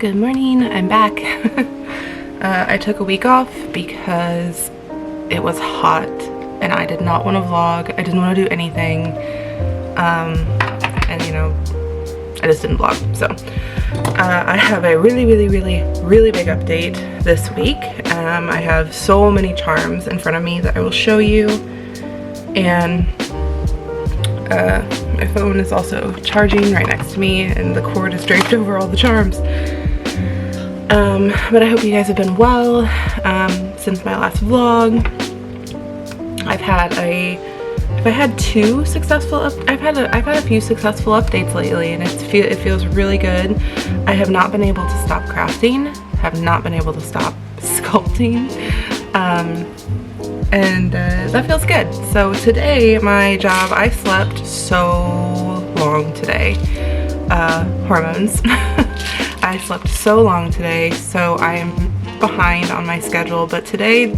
Good morning, I'm back. I took a week off because it was hot and I did not want to vlog. I didn't want to do anything. And you know, I just didn't vlog. So I have a really big update this week. I have so many charms in front of me that I will show you. And my phone is also charging right next to me and the cord is draped over all the charms. But I hope you guys have been well since my last vlog. I've had a few successful updates lately, and it feels really good. I have not been able to stop crafting, have not been able to stop sculpting, and that feels good. So today, my job, I slept so long today. Hormones. I slept so long today, so I am behind on my schedule, but today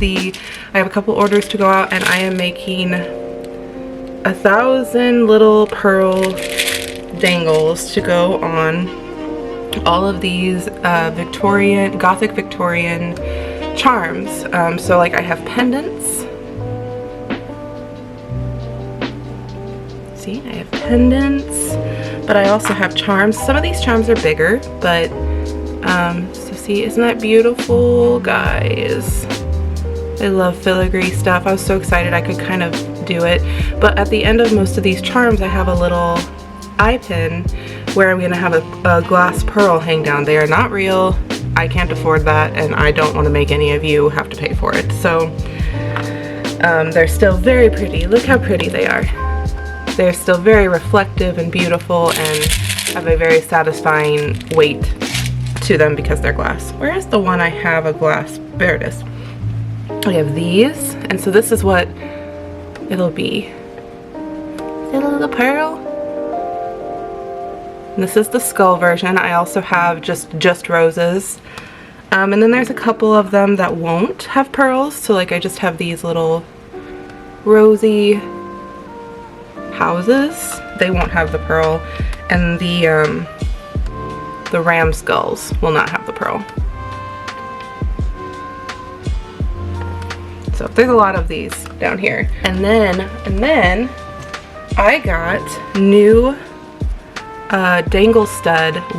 I have a couple orders to go out, and I am making 1,000 little pearl dangles to go on all of these Gothic Victorian charms. So like I have pendants. See, I have pendants, but I also have charms. Some of these charms are bigger, but so see, isn't that beautiful, guys? I love filigree stuff. I was so excited I could kind of do it. But at the end of most of these charms, I have a little eye pin where I'm gonna have a glass pearl hang down. They are not real. I can't afford that, and I don't want to make any of you have to pay for it. So they're still very pretty. Look how pretty they are. They're still very reflective and beautiful and have a very satisfying weight to them because they're glass. Where is the one I have a glass? There it is. I have these, and so this is what it'll be. Is it a little pearl? And this is the skull version. I also have just roses. And then there's a couple of them that won't have pearls. So like I just have these little rosy houses. They won't have the pearl. And the ram skulls will not have the pearl. So there's a lot of these down here. And then I got new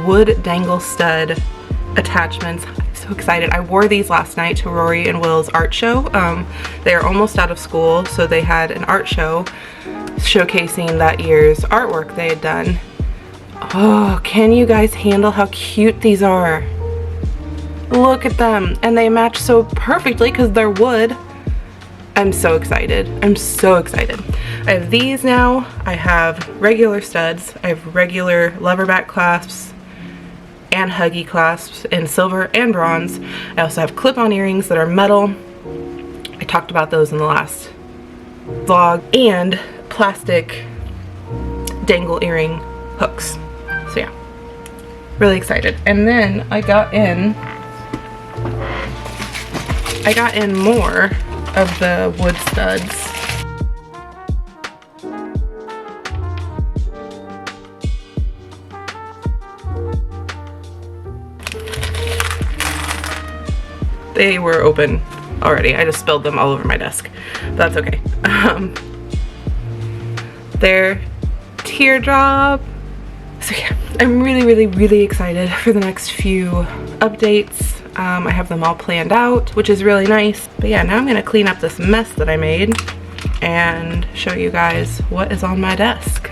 wood dangle stud attachments. I'm so excited. I wore these last night to Rory and Will's art show. They are almost out of school, so they had an art show showcasing that year's artwork they had done. Oh, can you guys handle how cute these are? Look at them, and they match so perfectly because they're wood. I'm so excited. I'm so excited. I have these now. I have regular studs. I have regular leverback clasps and huggy clasps in silver and bronze. I also have clip-on earrings that are metal. I talked about those in the last vlog. And plastic dangle earring hooks. So yeah, really excited. And then I got in more of the wood studs. They were open already. I just spilled them all over my desk. But that's okay. They're teardrop. So yeah, I'm really excited for the next few updates. I have them all planned out, which is really nice. But yeah, now I'm gonna clean up this mess that I made and show you guys what is on my desk.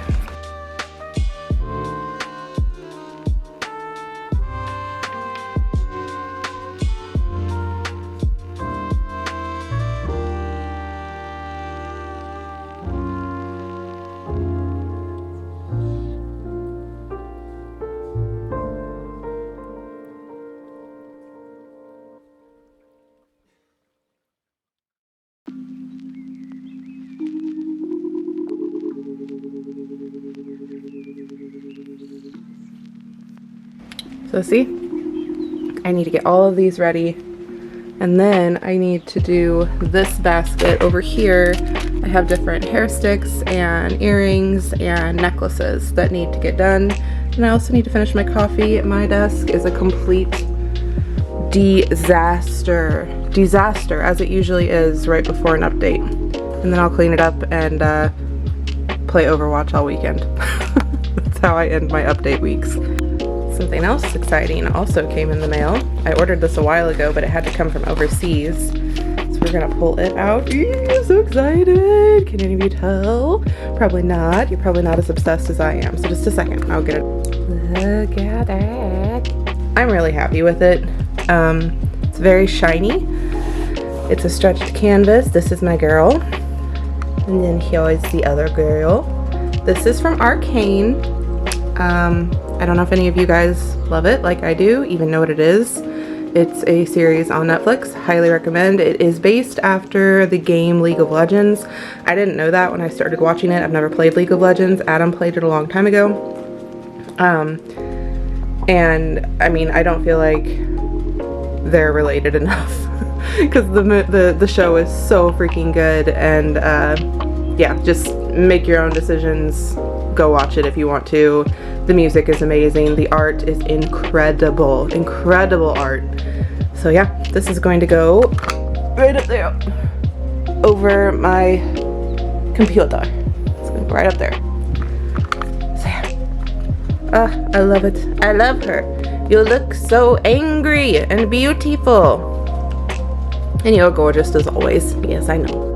So see, I need to get all of these ready, and then I need to do this basket over here. I have different hair sticks and earrings and necklaces that need to get done. And I also need to finish my coffee. My desk is a complete disaster, as it usually is right before an update. And then I'll clean it up and play Overwatch all weekend. That's how I end my update weeks. Something else exciting also came in the mail. I ordered this a while ago, but it had to come from overseas. So we're gonna pull it out. Eee, so excited! Can any of you tell? Probably not. You're probably not as obsessed as I am. So just a second, I'll get it. Look at that. I'm really happy with it. It's very shiny. It's a stretched canvas. This is my girl. And then here is the other girl. This is from Arcane. I don't know if any of you guys love it like I do, even know what it is. It's a series on Netflix. Highly recommend. It is based after the game League of Legends. I didn't know that when I started watching it. I've never played League of Legends. Adam played it a long time ago. And I mean, I don't feel like they're related enough because the show is so freaking good. And yeah, just make your own decisions. Go watch it if you want to. The music is amazing. The art is incredible. Incredible art. So yeah, this is going to go right up there over my computer. It's going to go right up there. So yeah. I love it. I love her. You look so angry and beautiful. And you're gorgeous as always. Yes, I know.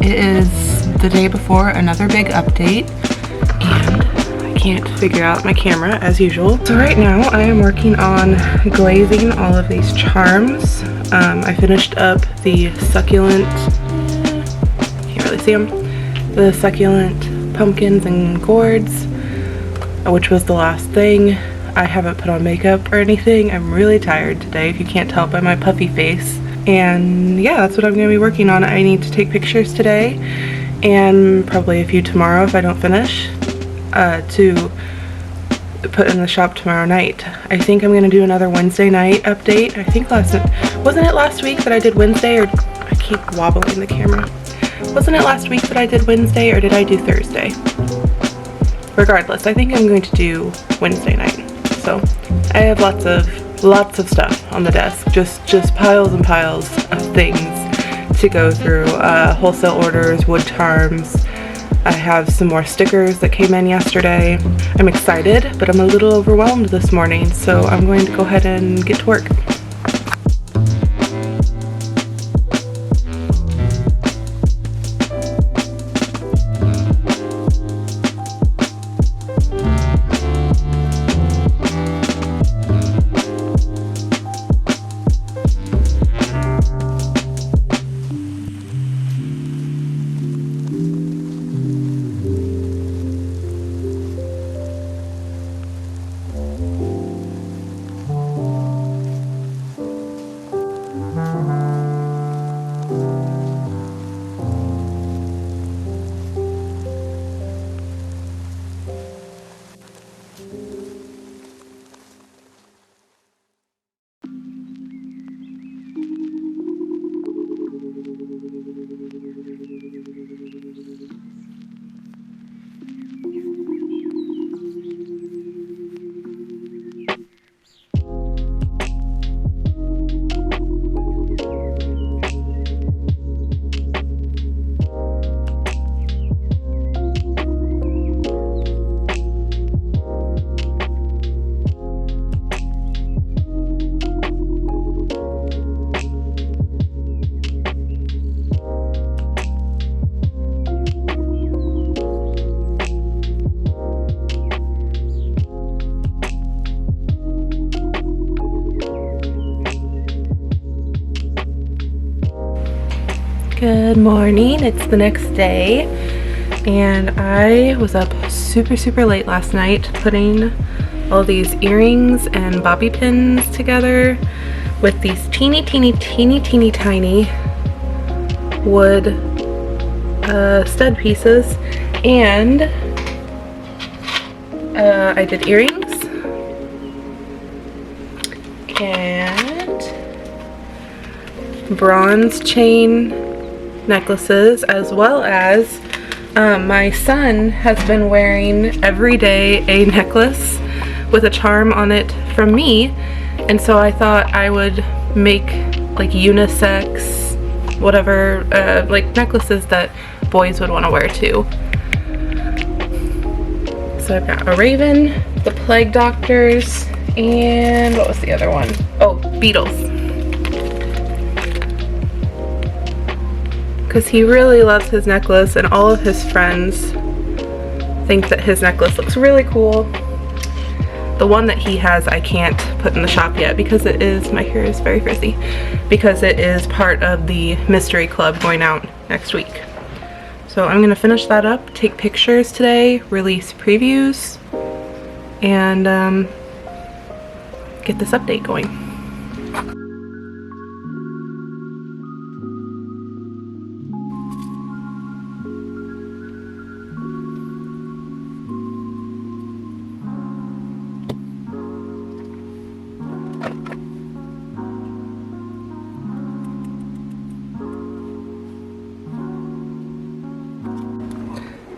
It is the day before another big update, and I can't figure out my camera as usual. So right now I am working on glazing all of these charms. I finished up the succulent, can't really see them, the succulent pumpkins and gourds, which was the last thing. I haven't put on makeup or anything. I'm really tired today, if you can't tell by my puffy face. And yeah, that's what I'm going to be working on. I need to take pictures today and probably a few tomorrow if I don't finish, to put in the shop tomorrow night. I think I'm going to do another Wednesday night update. I think wasn't it last week that I did Wednesday, or I keep wobbling the camera. Wasn't it last week that I did Wednesday, or did I do Thursday? Regardless, I think I'm going to do Wednesday night. So I have lots of stuff on the desk, just piles and piles of things to go through. Wholesale orders, wood charms. I have some more stickers that came in yesterday. I'm excited, but I'm a little overwhelmed this morning, so I'm going to go ahead and get to work. Good morning. It's the next day and I was up super late last night putting all these earrings and bobby pins together with these teeny tiny wood stud pieces, and I did earrings and bronze chain necklaces, as well as my son has been wearing every day a necklace with a charm on it from me, and so I thought I would make like unisex whatever like necklaces that boys would want to wear too. So I've got a raven, the plague doctors, and what was the other one? Oh, beetles. Because he really loves his necklace and all of his friends think that his necklace looks really cool. The one that he has I can't put in the shop yet because it is, my hair is very frizzy, because it is part of the mystery club going out next week. So I'm gonna finish that up, take pictures today, release previews, and get this update going.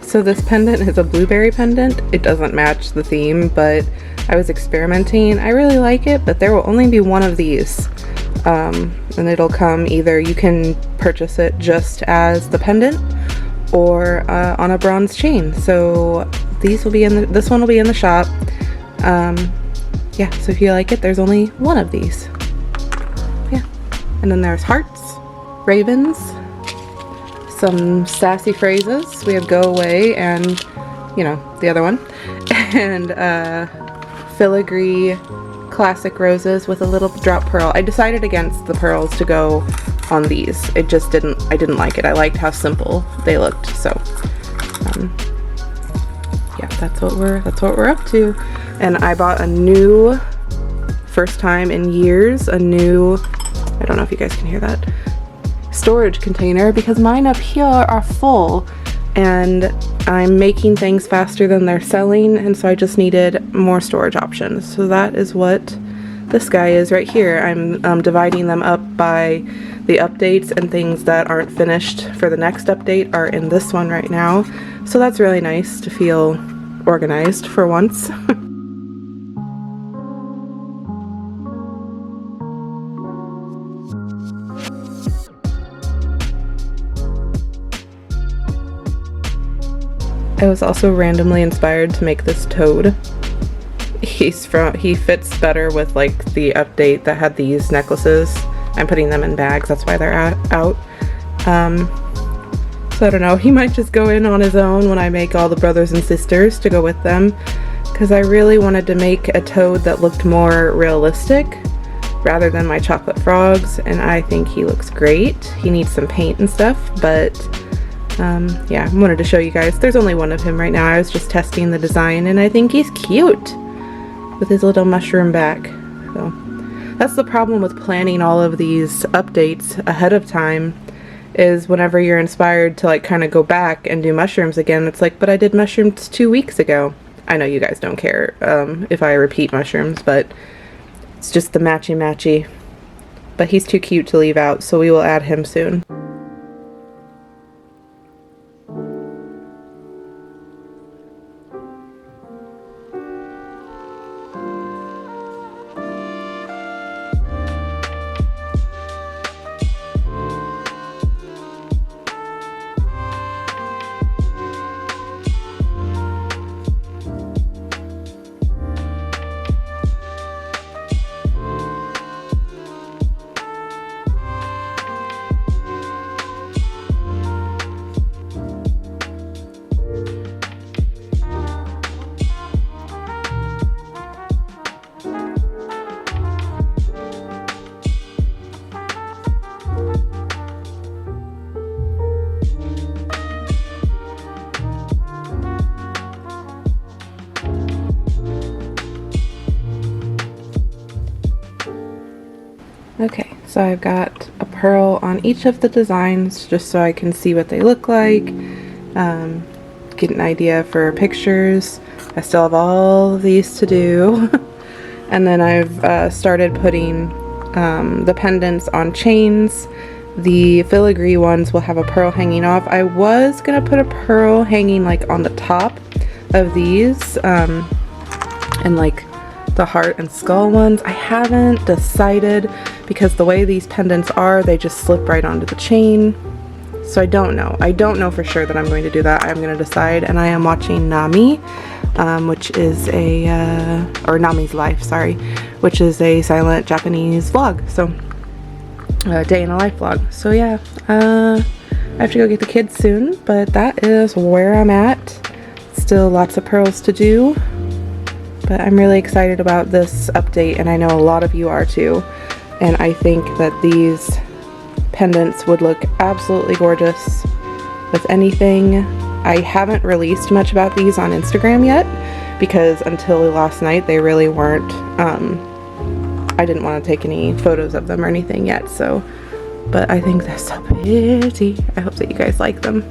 So this pendant is a blueberry pendant. It doesn't match the theme, but I was experimenting. I really like it, but there will only be one of these. And it'll come either, you can purchase it just as the pendant or on a bronze chain. So these will be in this one will be in the shop. Yeah, so if you like it, there's only one of these. Yeah. And then there's hearts, ravens, some sassy phrases. We have go away and, you know, the other one. And filigree classic roses with a little drop pearl. I decided against the pearls to go on these. It just I didn't like it. I liked how simple they looked. So yeah, that's what we're up to. And I bought a new, first time in years, a new, I don't know if you guys can hear that, storage container, because mine up here are full and I'm making things faster than they're selling, and so I just needed more storage options. So that is what this guy is right here. I'm dividing them up by the updates, and things that aren't finished for the next update are in this one right now. So that's really nice to feel organized for once. I was also randomly inspired to make this toad. He fits better with like the update that had these necklaces. I'm putting them in bags, that's why they're out. So I don't know, he might just go in on his own when I make all the brothers and sisters to go with them, because I really wanted to make a toad that looked more realistic rather than my chocolate frogs, and I think he looks great. He needs some paint and stuff, but yeah, I wanted to show you guys. There's only one of him right now. I was just testing the design and I think he's cute with his little mushroom back. So that's the problem with planning all of these updates ahead of time, is whenever you're inspired to like kind of go back and do mushrooms again, it's like, but I did mushrooms 2 weeks ago. I know you guys don't care if I repeat mushrooms, but it's just the matchy. But he's too cute to leave out, so we will add him soon. So I've got a pearl on each of the designs just so I can see what they look like, get an idea for pictures. I still have all of these to do. And then I've started putting the pendants on chains. The filigree ones will have a pearl hanging off. I was gonna put a pearl hanging like on the top of these, and like the heart and skull ones. I haven't decided because the way these pendants are, they just slip right onto the chain. So I don't know. I don't know for sure that I'm going to do that. I'm going to decide. And I am watching Nami, which is or Nami's Life, sorry, which is a silent Japanese vlog. So, day in a life vlog. So yeah, I have to go get the kids soon, but that is where I'm at. Still lots of pearls to do, but I'm really excited about this update, and I know a lot of you are too. And I think that these pendants would look absolutely gorgeous with anything. I haven't released much about these on Instagram yet because until last night they really weren't, I didn't want to take any photos of them or anything yet, so, but I think they're so pretty. I hope that you guys like them.